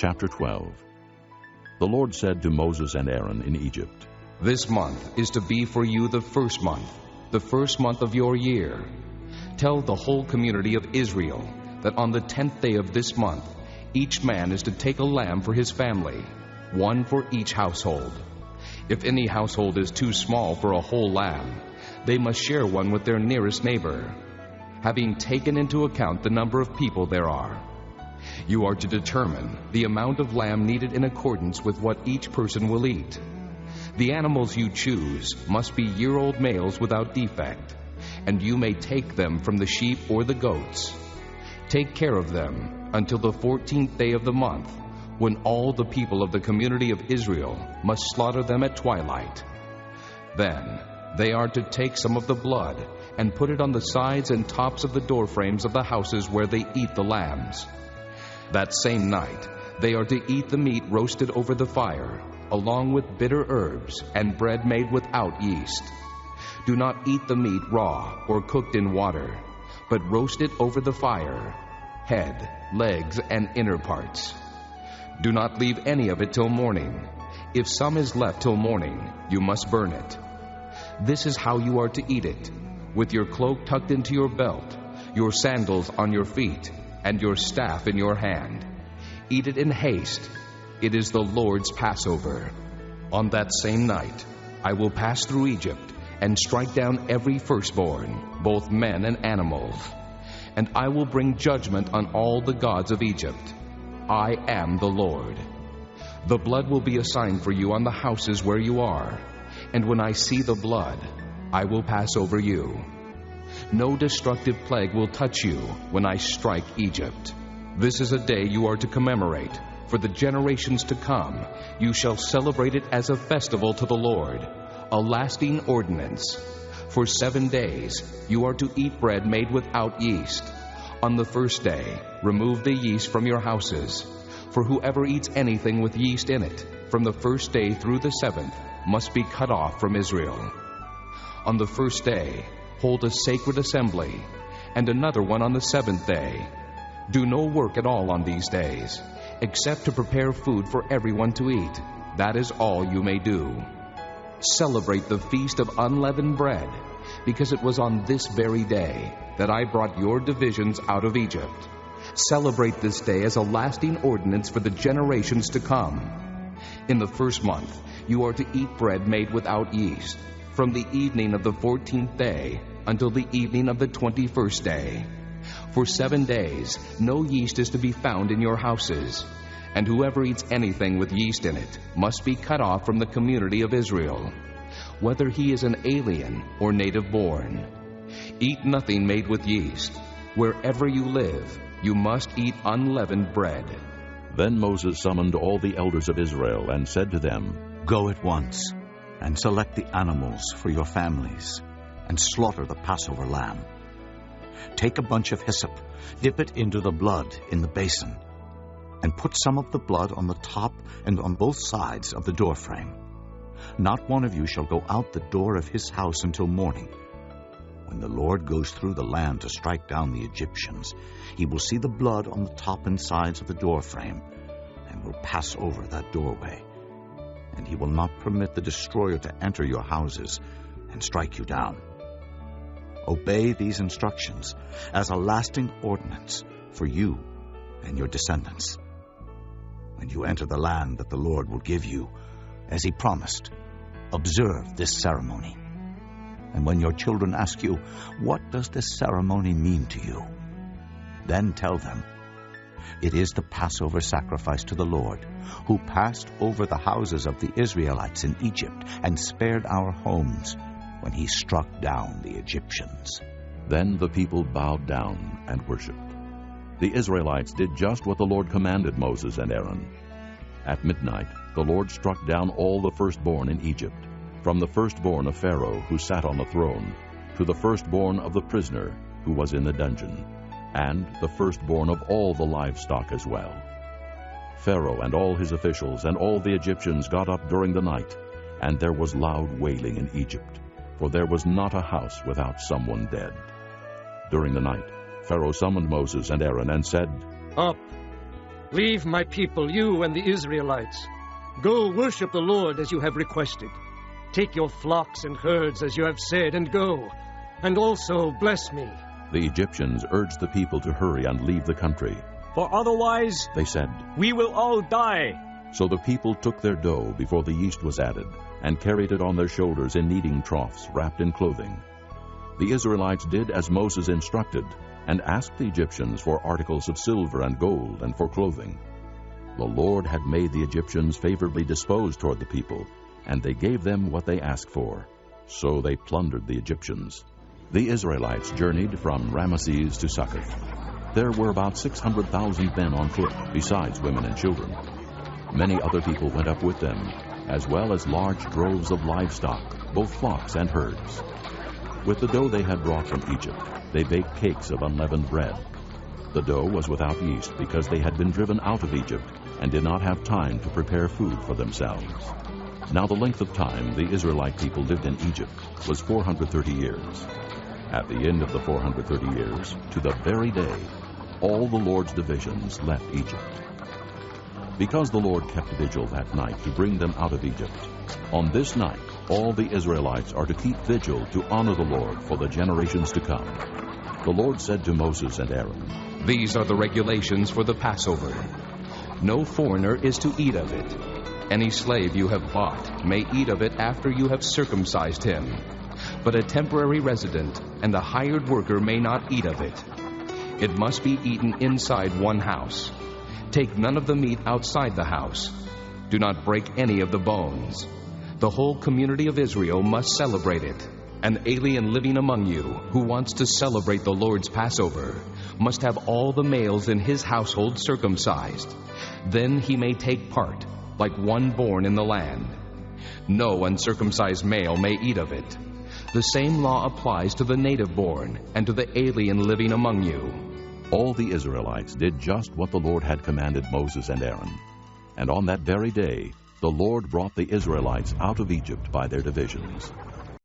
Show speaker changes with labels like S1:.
S1: Chapter 12. The Lord said to Moses and Aaron in Egypt,
S2: This month is to be for you the first month of your year. Tell the whole community of Israel that on the 10th day of this month, each man is to take a lamb for his family, one for each household. If any household is too small for a whole lamb, they must share one with their nearest neighbor, having taken into account the number of people there are. You are to determine the amount of lamb needed in accordance with what each person will eat. The animals you choose must be year-old males without defect, and you may take them from the sheep or the goats. Take care of them until the 14th day of the month, when all the people of the community of Israel must slaughter them at twilight. Then they are to take some of the blood and put it on the sides and tops of the door frames of the houses where they eat the lambs. That same night they are to eat the meat roasted over the fire, along with bitter herbs and bread made without yeast. Do not eat the meat raw or cooked in water, but roast it over the fire, head, legs, and inner parts. Do not leave any of it till morning. If some is left till morning, you must burn it. This is how you are to eat it, with your cloak tucked into your belt, your sandals on your feet, and your staff in your hand. Eat it in haste. It is the Lord's Passover. On that same night, I will pass through Egypt and strike down every firstborn, both men and animals. And I will bring judgment on all the gods of Egypt. I am the Lord. The blood will be a sign for you on the houses where you are. And when I see the blood, I will pass over you. No destructive plague will touch you when I strike Egypt. This is a day you are to commemorate. For the generations to come, you shall celebrate it as a festival to the Lord, a lasting ordinance. For 7 days you are to eat bread made without yeast. On the first day, remove the yeast from your houses. For whoever eats anything with yeast in it, from the first day through the 7th, must be cut off from Israel. On the first day, hold a sacred assembly, and another one on the 7th day. Do no work at all on these days, except to prepare food for everyone to eat. That is all you may do. Celebrate the feast of unleavened bread, because it was on this very day that I brought your divisions out of Egypt. Celebrate this day as a lasting ordinance for the generations to come. In the first month, you are to eat bread made without yeast, from the evening of the 14th day until the evening of the 21st day. For 7 days, no yeast is to be found in your houses, and whoever eats anything with yeast in it must be cut off from the community of Israel, whether he is an alien or native born. Eat nothing made with yeast. Wherever you live, you must eat unleavened bread.
S1: Then Moses summoned all the elders of Israel and said to them,
S3: Go at once and select the animals for your families and slaughter the Passover lamb. Take a bunch of hyssop, dip it into the blood in the basin, and put some of the blood on the top and on both sides of the doorframe. Not one of you shall go out the door of his house until morning. When the Lord goes through the land to strike down the Egyptians, he will see the blood on the top and sides of the doorframe, and will pass over that doorway. And he will not permit the destroyer to enter your houses and strike you down. Obey these instructions as a lasting ordinance for you and your descendants. When you enter the land that the Lord will give you, as he promised, observe this ceremony. And when your children ask you, What does this ceremony mean to you? Then tell them, It is the Passover sacrifice to the Lord, who passed over the houses of the Israelites in Egypt and spared our homes when he struck down the Egyptians.
S1: Then the people bowed down and worshipped. The Israelites did just what the Lord commanded Moses and Aaron. At midnight, the Lord struck down all the firstborn in Egypt, from the firstborn of Pharaoh who sat on the throne, to the firstborn of the prisoner who was in the dungeon, and the firstborn of all the livestock as well. Pharaoh and all his officials and all the Egyptians got up during the night, and there was loud wailing in Egypt, for there was not a house without someone dead. During the night, Pharaoh summoned Moses and Aaron and said,
S4: Up, Leave my people, you and the Israelites. Go worship the Lord as you have requested. Take your flocks and herds as you have said, and go, and also bless me."
S1: The Egyptians urged the people to hurry and leave the country.
S5: "For otherwise,"
S1: they said,
S5: "we will all die."
S1: So the people took their dough before the yeast was added, and carried it on their shoulders in kneading troughs wrapped in clothing. The Israelites did as Moses instructed, and asked the Egyptians for articles of silver and gold and for clothing. The Lord had made the Egyptians favorably disposed toward the people, and they gave them what they asked for. So they plundered the Egyptians. The Israelites journeyed from Ramesses to Succoth. There were about 600,000 men on foot, besides women and children. Many other people went up with them, as well as large droves of livestock, both flocks and herds. With the dough they had brought from Egypt, they baked cakes of unleavened bread. The dough was without yeast because they had been driven out of Egypt and did not have time to prepare food for themselves. Now the length of time the Israelite people lived in Egypt was 430 years. At the end of the 430 years, to the very day, all the Lord's divisions left Egypt. Because the Lord kept vigil that night to bring them out of Egypt, on this night all the Israelites are to keep vigil to honor the Lord for the generations to come. The Lord said to Moses and Aaron,
S2: "These are the regulations for the Passover. No foreigner is to eat of it. Any slave you have bought may eat of it after you have circumcised him. But a temporary resident and a hired worker may not eat of it. It must be eaten inside one house. Take none of the meat outside the house. Do not break any of the bones. The whole community of Israel must celebrate it. An alien living among you who wants to celebrate the Lord's Passover must have all the males in his household circumcised. Then he may take part, like one born in the land. No uncircumcised male may eat of it. The same law applies to the native born and to the alien living among you."
S1: All the Israelites did just what the Lord had commanded Moses and Aaron. And on that very day, the Lord brought the Israelites out of Egypt by their divisions.